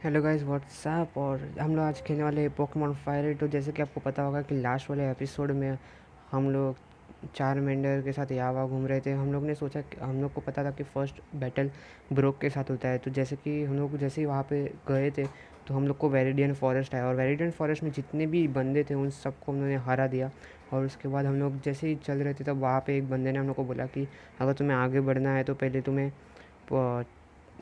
Hello guys what's up. और हम लोग आज खेलने वाले हैं पोकेमॉन फायर। तो जैसे कि आपको पता होगा कि लास्ट वाले एपिसोड में हम लोग चार मेंढर के साथ यहाँ वहाँ घूम रहे थे। हम लोग ने सोचा कि हम लोग को पता था कि फ़र्स्ट बैटल ब्रोक के साथ होता है। तो जैसे कि हम लोग जैसे ही वहाँ पे गए थे तो हम लोग को वेरिडियन फॉरेस्ट आया और वेरिडियन फॉरेस्ट में जितने भी बंदे थे उन सबको उन्होंने हरा दिया। और उसके बाद हम लोग जैसे ही चल रहे थे तब वहाँ पे एक बंदे ने हम लोग को बोला कि अगर तुम्हें आगे बढ़ना है तो पहले तुम्हें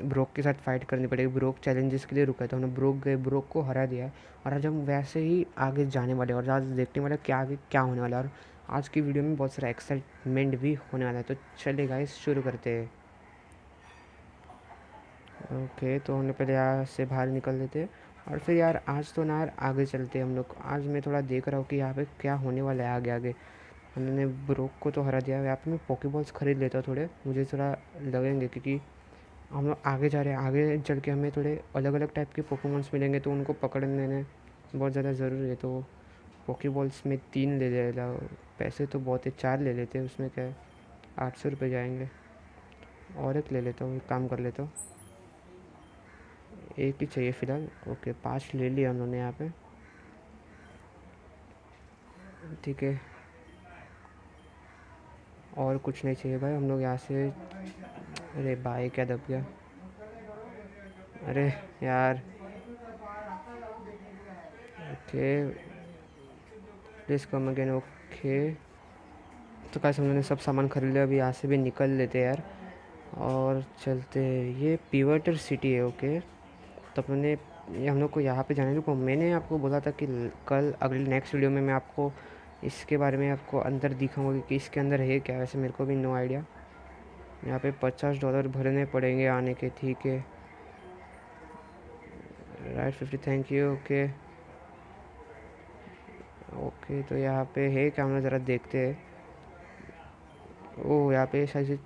ब्रोक के साथ फाइट करनी पड़ेगी। ब्रोक चैलेंजेस के लिए रुका है तो हमने ब्रोक गए, ब्रोक को हरा दिया। और आज हम वैसे ही आगे जाने वाले और आज देखने वाले कि आगे क्या होने वाला है। और आज की वीडियो में बहुत सारा एक्साइटमेंट भी होने वाला है। तो चलिए गाइस शुरू करते हैं। ओके, तो हमने पहले यहाँ से बाहर निकल लेते हैं और फिर यार आज तो ना यार आगे चलते हैं हम लोग। आज मैं थोड़ा देख रहा हूँ कि यहाँ पे क्या होने वाला है आगे आगे। हमने ब्रोक को तो हरा दिया। यहाँ पे मैं पोकेबॉल्स खरीद लेता हूँ, थोड़े मुझे थोड़ा लगेंगे क्योंकि हम लोग आगे जा रहे हैं। आगे चल के हमें थोड़े अलग अलग टाइप के पोकेमॉन्स मिलेंगे तो उनको पकड़ने में बहुत ज़्यादा ज़रूरी है। तो पोकेबॉल्स में 3 ले लेगा। पैसे तो बहुत है, 4 ले लेते हैं, उसमें क्या है, 800 रुपये जाएंगे। और एक ले लेता हूँ, एक काम कर लेता हूँ, एक ही चाहिए फ़िलहाल। ओके, 5 ले लिया उन्होंने यहाँ पे। ठीक है, और कुछ नहीं चाहिए भाई। हम लोग यहाँ से, अरे भाई क्या दब गया, अरे यार। Okay, please come again. Okay, तो कैसे हम लोगों ने सब सामान खरीद लिया। अभी यहाँ से भी निकल लेते हैं यार और चलते हैं। ये पीवटर सिटी है। ओके, तो अपने ये हम लोग को यहाँ पे जाने को मैंने आपको बोला था कि कल अगले नेक्स्ट वीडियो में मैं आपको इसके बारे में आपको अंदर दिखाऊंगा कि इसके अंदर है क्या। वैसे मेरे को भी नो आइडिया। यहाँ पे $50 भरने पड़ेंगे आने के। ठीक है, right 50, thank you. Okay okay, तो यहाँ पे है क्या, हम लोग ज़रा देखते हैं। ओह, यहाँ पे शायद से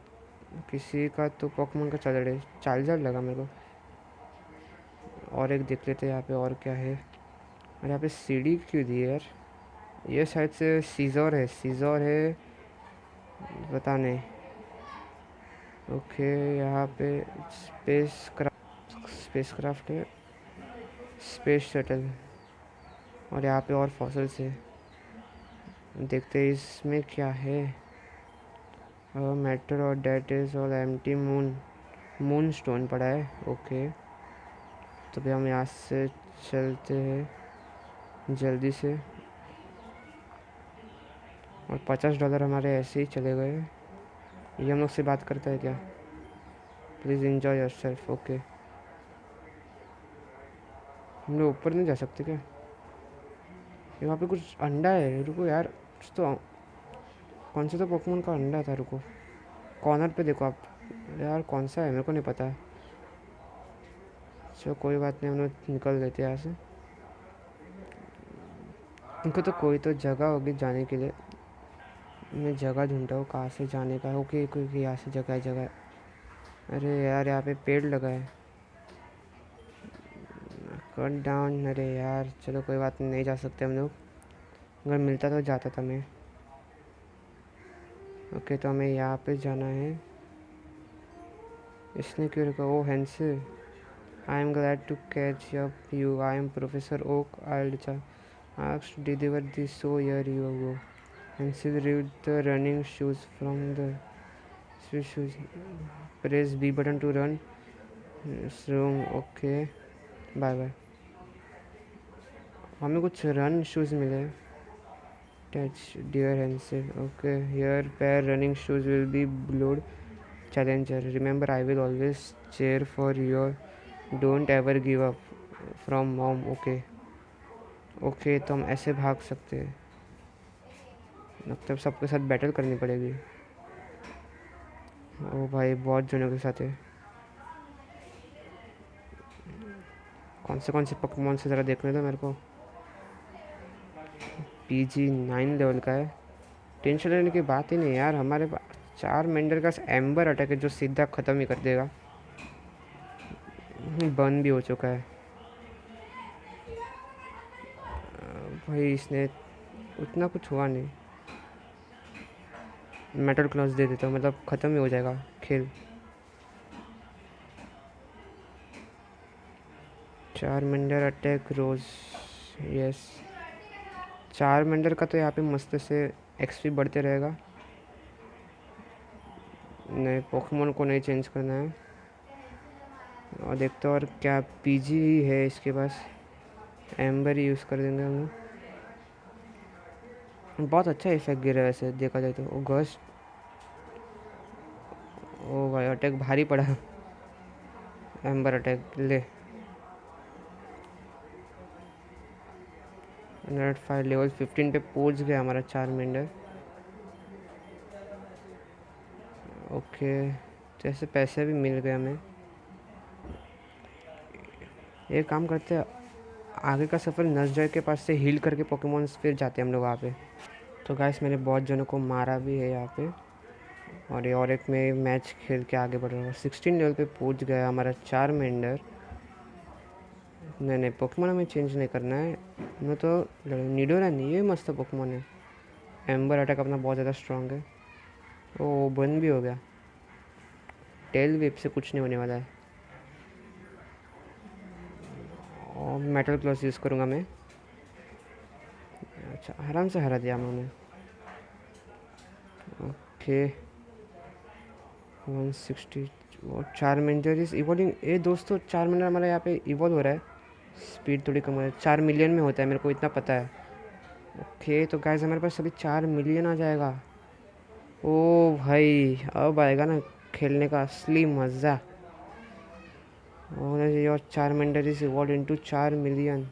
किसी का तो पोकेमॉन का चार्जर लगा मेरे को। और एक देख लेते हैं यहाँ पे और क्या है। और यहाँ पे सीढ़ी क्यों दी है यार। ये शायद से सीजर है, सीजर है, पता नहीं। ओके, यहाँ पे स्पेस क्राफ्ट है, स्पेस शटल। और यहाँ पे और फॉसल्स है, देखते हैं इसमें क्या है। मैटर और डेट इज और एम्प्टी मून, मून स्टोन पड़ा है। ओके, तो भी हम यहाँ से चलते हैं जल्दी से। और $50 हमारे ऐसे ही चले गए। ये हम लोग से बात करता है क्या, please enjoy your self. Okay, हम लोग ऊपर नहीं जा सकते क्या। यहाँ पे कुछ अंडा है, रुको यार। कुछ तो कौन सा तो पोकेमॉन का अंडा था, रुको। कॉर्नर पे देखो आप। यार कौन सा है मेरे को नहीं पता है। चलो कोई बात नहीं, हम लोग निकल लेते हैं यहाँ से। इनको तो कोई तो जगह होगी जाने के लिए। मैं जगह ढूंढता हूँ कहाँ से जाने का। ओके, कोई यहाँ से जगह है, जगह है। अरे यार यहाँ पे पेड़ लगा है, कट डाउन। अरे यार चलो कोई बात नहीं, नहीं जा सकते हम लोग। अगर मिलता तो जाता था मैं। ओके, तो हमें यहाँ पे जाना है। इसने क्यों रखा, ओ हैंसे। I am glad to catch up you, I am professor ओक आल्डचा, asked to deliver this so here you go. And she removed the running shoes from the Swiss shoes. Press B button to run. Room. Okay. Bye bye. हमें कुछ run shoes मिले। Touch dear handset. Okay, here pair running shoes will be blowed challenger, remember I will always chair for your, don't ever give up from mom. Okay okay, तो हम ऐसे भाग सकते हैं। मतलब सबके साथ बैटल करनी पड़ेगी। ओ भाई बहुत जनों के साथ है। कौन से पोकेमॉन से ज़रा देखने दो मेरे को। PG9 लेवल का है, टेंशन लेने की बात ही नहीं यार। हमारे पास 4 मेंढर का एम्बर अटैक है जो सीधा ख़त्म ही कर देगा। बर्न भी हो चुका है भाई। इसने उतना कुछ हुआ नहीं। मेटल क्लॉज दे देता हूँ, मतलब ख़त्म ही हो जाएगा खेल। चारमेंडर अटैक रोज। यस, चारमेंडर का तो यहाँ पे मस्त से एक्सपी बढ़ते रहेगा। नए पोकेमोन को नहीं चेंज करना है। और देखते हैं और क्या पीजी है इसके पास। एम्बर ही यूज़ कर देंगे हम लोग। बहुत अच्छा इफेक्ट गिरा है वैसे देखा जाए तो। ओ गस्ट, ओ भाई अटैक भारी पड़ा। एम्बर अटैक ले। नट फायर लेवल 15 पे पहुंच गया हमारा चारमेंडर। ओके, जैसे पैसे भी मिल गए हमें। एक काम करते हैं, आगे का सफ़र नज़र के पास से हील करके पोकेमॉन्स फिर जाते हैं हम लोग वहाँ पे। तो गाइस मैंने बहुत जनों को मारा भी है यहाँ पे। और ये और एक में मैच खेल के आगे बढ़ रहा हूँ। 16 लेवल पे पहुँच गया हमारा चारमेंडर। नहीं नहीं, पोकेमॉन हमें चेंज नहीं करना है। मैं तो निडोरन, ये मस्त पोकेमॉन है। एम्बर अटैक अपना बहुत ज़्यादा स्ट्रांग है। ओ बंद भी हो गया। टेल वेप से कुछ नहीं होने वाला है। और मेटल क्लॉस यूज़ करूँगा मैं। अच्छा, आराम से हरा दिया उन्होंने। ओके 160। और चारमेंडर इज इवॉल्विंग। ए दोस्तों, चारमेंडर हमारा यहाँ पे इवॉल्व हो रहा है। स्पीड थोड़ी कम हो रहा है। 4 मिलियन में होता है, मेरे को इतना पता है। ओके तो गाइस हमारे पास अभी 4 मिलियन आ जाएगा। ओ भाई, अब आएगा ना खेलने का असली मज़ा। और Charmander is evolve into 4 million.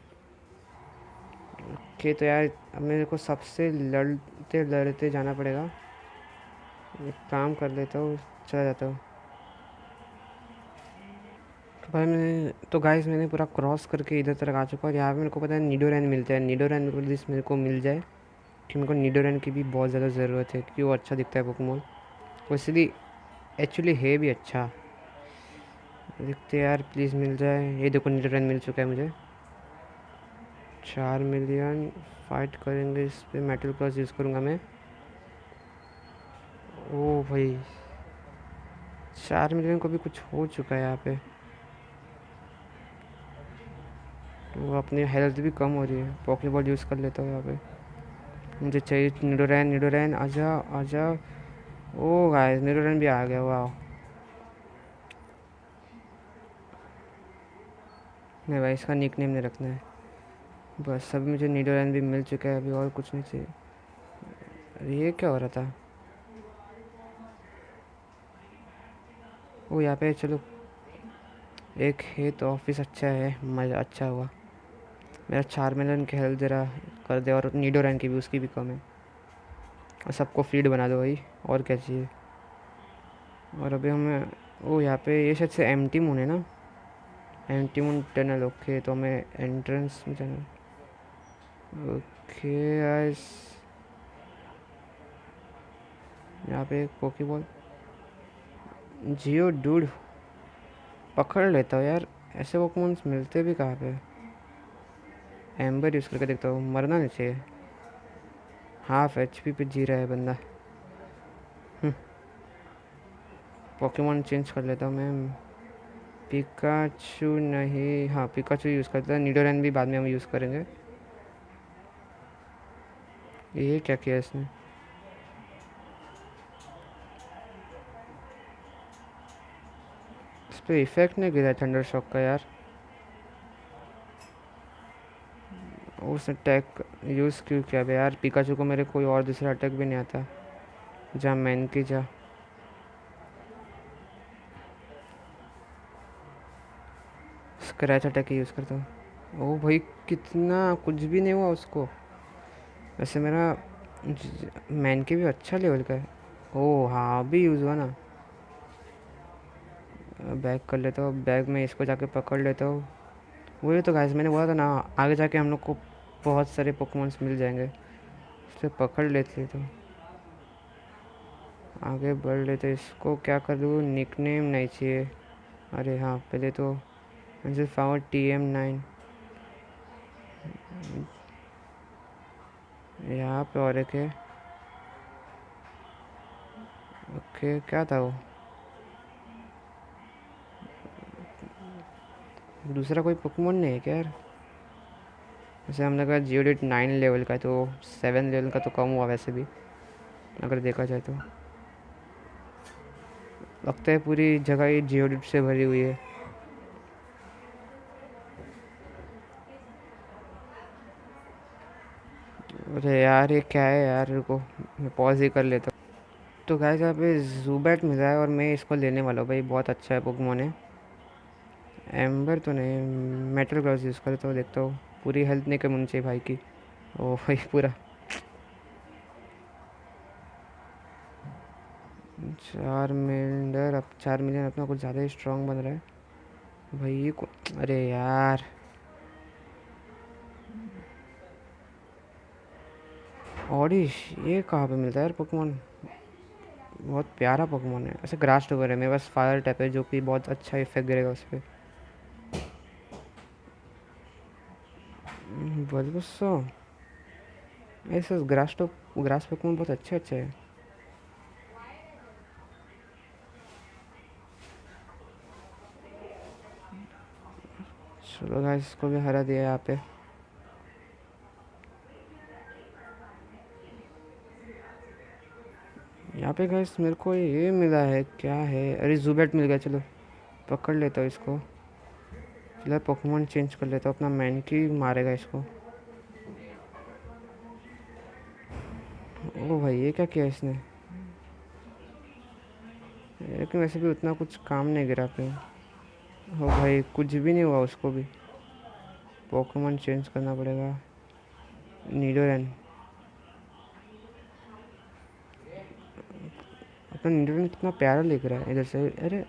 Okay तो यार अब मेरे को सबसे लड़ते लड़ते जाना पड़ेगा। एक काम कर लेता हूँ, चला जाता हूँ। तो भाई मैंने पूरा क्रॉस करके इधर तक आ चुका हूँ। और यहाँ पे मेरे को पता है निडोरैन मिलता है। निडोरैन मेरे को मिल जाए कि मेरे को निडोरैन की भी बहुत ज़्यादा ज़रूरत है क्योंकि वो अच्छा दिखता है पोकेमॉन। वो इसलिए एक्चुअली है भी अच्छा। देखते यार प्लीज़ मिल जाए। ये देखो निडोरैन मिल चुका है मुझे। 4 मिलियन फाइट करेंगे इस पर। मेटल क्लॉस यूज़ करूँगा मैं। ओ भाई, 4 मिलियन को भी कुछ हो चुका है यहाँ पे। वो अपनी हेल्थ भी कम हो रही है। पॉकेबॉल यूज़ कर लेता हूँ यहाँ पे। मुझे चाहिए निडोरैन। निडोरैन आजा आजा। ओ गाइस निडोरैन भी आ गया, वाह। नहीं भाई, इसका निक नेम नहीं रखना है बस। अभी मुझे निडोरैन भी मिल चुका है, अभी और कुछ नहीं चाहिए। अरे ये क्या हो रहा था। ओ यहाँ पे चलो एक है तो ऑफिस अच्छा है, मज़ा अच्छा हुआ। मेरा 4 मिलियन की हेल्थ ज़रा कर दे। और निडोरैन की भी, उसकी भी कम है। और सबको फीड बना दो भाई, और क्या चाहिए। और अभी हमें ओ यहाँ पे ये शायद से एम्प्टी मून है ना। Empty moon tunnel. ओके तो हमें एंट्रेंस में जाना। ओके गाइस, यहाँ पे एक पोकेबॉल। जियो डूड पकड़ लेता हूँ यार। ऐसे पोकेमॉन्स मिलते भी कहाँ पे। एम्बर यूज़ करके देखता हूँ, मरना नहीं चाहिए। हाफ एचपी पे जी रहा है बंदा। पोकेमॉन चेंज कर लेता हूँ मैं। पिकाचू नहीं, हाँ पिकाचू यूज़ करता है। निडोरैन भी बाद में हम यूज़ करेंगे। ये क्या किया इसने। इस पर इफेक्ट नहीं गिरा थंडर शॉक का यार। उस अटैक यूज़ क्यों किया बे यार। पिकाचू को मेरे कोई और दूसरा अटैक भी नहीं आता। जा मैन की जा। स्क्रैच अटैक ही यूज़ करता हूँ। ओ भाई, कितना कुछ भी नहीं हुआ उसको। वैसे मेरा मैन की भी अच्छा लेवल का है। ओ हाँ, अभी यूज़ हुआ ना। बैग कर लेता हूँ। बैग में इसको जाके पकड़ लेता हूँ। वही तो गाइस मैंने बोला था ना, आगे जाके हम लोग को बहुत सारे पोकेमॉन्स मिल जाएंगे। इससे पकड़ लेते तो आगे बढ़ लेते। इसको क्या कर दूँ, निकनेम नहीं चाहिए। अरे हाँ, पहले तो मुझे फाउंड TM9 यहाँ पे। और एक है। ओके क्या था वो। दूसरा कोई पोकेमोन नहीं है क्या यार? वैसे हमने कहा जियोडिट 9 लेवल का है, तो 7 लेवल का तो कम हुआ वैसे भी अगर देखा जाए तो। लगता है पूरी जगह ही जियोडिट से भरी हुई है। अरे यार ये क्या है यार, रुको मैं पॉज ही कर लेता हूँ। तो गाइस यहाँ पे जूबैट मिला है और मैं इसको लेने वाला हूँ भाई, बहुत अच्छा है पोकेमोन है। एम्बर तो नहीं, मेटल ग्लव्स यूज़ कर तो देखता हूँ। पूरी हेल्थ नहीं कम होनी चाहिए भाई की। ओ भाई पूरा 4 मिलियन, अब 4 मिलियन अपना कुछ ज़्यादा ही स्ट्रांग बन रहा है भाई ये को। अरे यार ऑडिश, ये कहाँ पे मिलता है यार पोकेमोन? बहुत प्यारा पोकेमोन है। ऐसे ग्रास टोगर है मेरे पास, फायर टाइप है जो कि बहुत अच्छा इफेक्ट करेगा उस पर। बल्बसो, ऐसे ग्रास पोकेमोन बहुत अच्छे अच्छे है। चलो गाइस इसको भी हरा दिया यहाँ पे। यहाँ पे गाइस मेरे को ये मिला है, क्या है? अरे जूबेट मिल गया, चलो पकड़ लेता हूँ इसको। फिलहाल पोकेमोन चेंज कर लेता हूँ, अपना मैनकी मारेगा इसको। ओ भाई ये क्या किया इसने? लेकिन वैसे भी उतना कुछ काम नहीं गिरा पे। ओ भाई कुछ भी नहीं हुआ उसको भी। पोकेमोन चेंज करना पड़ेगा। नीडोरन, अपना नीडोरन कितना प्यारा लिख रहा है इधर से। अरे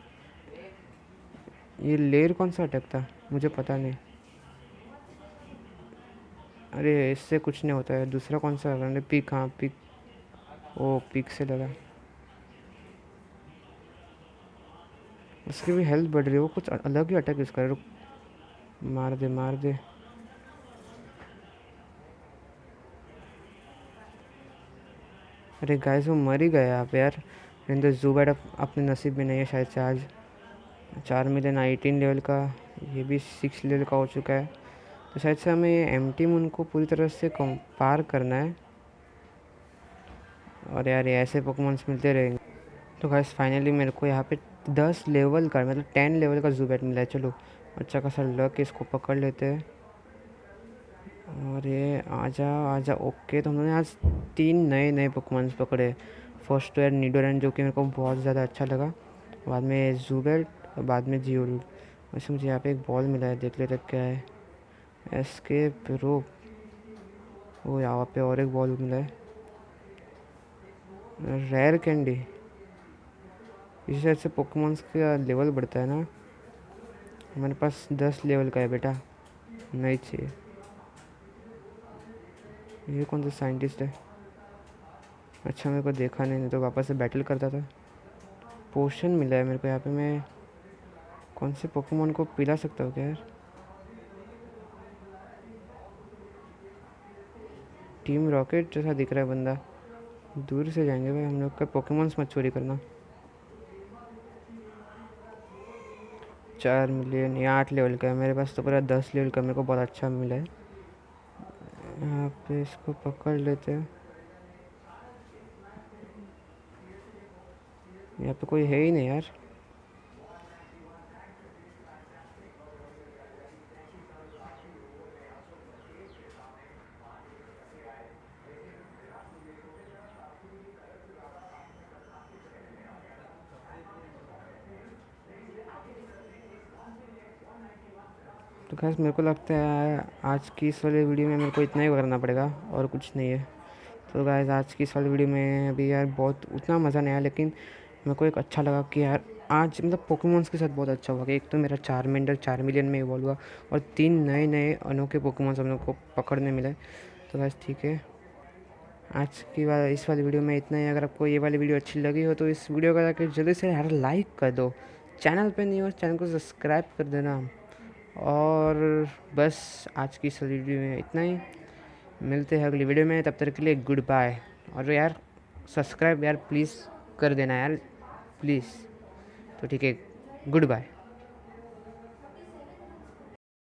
ये लेयर कौन सा अटैक था, मुझे पता नहीं। अरे इससे कुछ नहीं होता है। दूसरा कौन सा है? पिक, हाँ पिक। ओ पिक से लगा। उसकी भी हेल्थ बढ़ रही है, वो कुछ अलग ही अटैक यूज़ कर रहा है। मार दे मार दे। अरे गाइस वो मर ही गया यहाँ पे यार। तो जूबैट अपने नसीब में नहीं है शायद से आज। 4 मिलियन 18 लेवल का, ये भी 6 लेवल का हो चुका है। तो शायद से हमें ये एम्प्टी मून को पूरी तरह से पार करना है। और यार ये ऐसे पोकेमॉन्स मिलते रहेंगे। तो गाइस फाइनली मेरे को यहाँ पे 10 लेवल का, मतलब 10 लेवल का जूबैट मिला है। चलो अच्छा खासा लक, इसको पकड़ लेते हैं। और ये आजा आजा। ओके तो हमने आज 3 नए नए पोकेमॉन्स पकड़े। फर्स्ट तो यार निडोरन जो कि मेरे को बहुत ज़्यादा अच्छा लगा, बाद में जूबेट और बाद में जियोडू। वैसे मुझे यहाँ पे एक बॉल मिला है, देख लेते क्या है। एस्केप रोप। वो यहाँ पे और एक बॉल मिला है। रेयर कैंडी, इसी शायद से पोकेमॉन्स का लेवल बढ़ता है ना। हमारे पास 10 लेवल का है बेटा, नहीं चाहिए। ये कौन सा साइंटिस्ट है? अच्छा मेरे को देखा नहीं तो वापस से बैटल करता था। पोशन मिला है मेरे को यहाँ पे, मैं कौन से पोकेमॉन को पिला सकता हूँ क्या यार? टीम रॉकेट जैसा दिख रहा है बंदा। दूर से जाएंगे भाई, हम लोग का पोकेमॉन्स मत चोरी करना। 4 मिलियन, या 8 लेवल का है मेरे पास, तो पूरा 10 लेवल का मेरे को बहुत अच्छा मिला है। यहाँ पे इसको पकड़ लेते हैं। यहाँ पे कोई है ही नहीं यार। तो खैर मेरे को लगता है आज की इस वाले वीडियो में मेरे को इतना ही करना पड़ेगा और कुछ नहीं है। तो गाइस आज की इस वाली वीडियो में अभी यार बहुत उतना मज़ा नहीं आया, लेकिन मेरे को एक अच्छा लगा कि यार आज मतलब पोकेमॉन्स के साथ बहुत अच्छा हुआ कि एक तो मेरा चारमेंडर 4 मिलियन में इवॉल्व हुआ और 3 नए नए अनोखे पोकेमॉन्स हम लोग को पकड़ने मिले। तो गाइस ठीक है, आज की बार इस वाली वीडियो में इतना ही। अगर आपको ये वाली वीडियो अच्छी लगी हो तो इस वीडियो को जाकर जल्दी से यार लाइक कर दो। चैनल पे नहीं हो चैनल को सब्सक्राइब कर देना। और बस आज की इस वीडियो में इतना ही। मिलते हैं अगली वीडियो में, तब तक के लिए गुड बाय। और यार सब्सक्राइब यार प्लीज़ कर देना यार, प्लीज़। तो ठीक है, गुड बाय।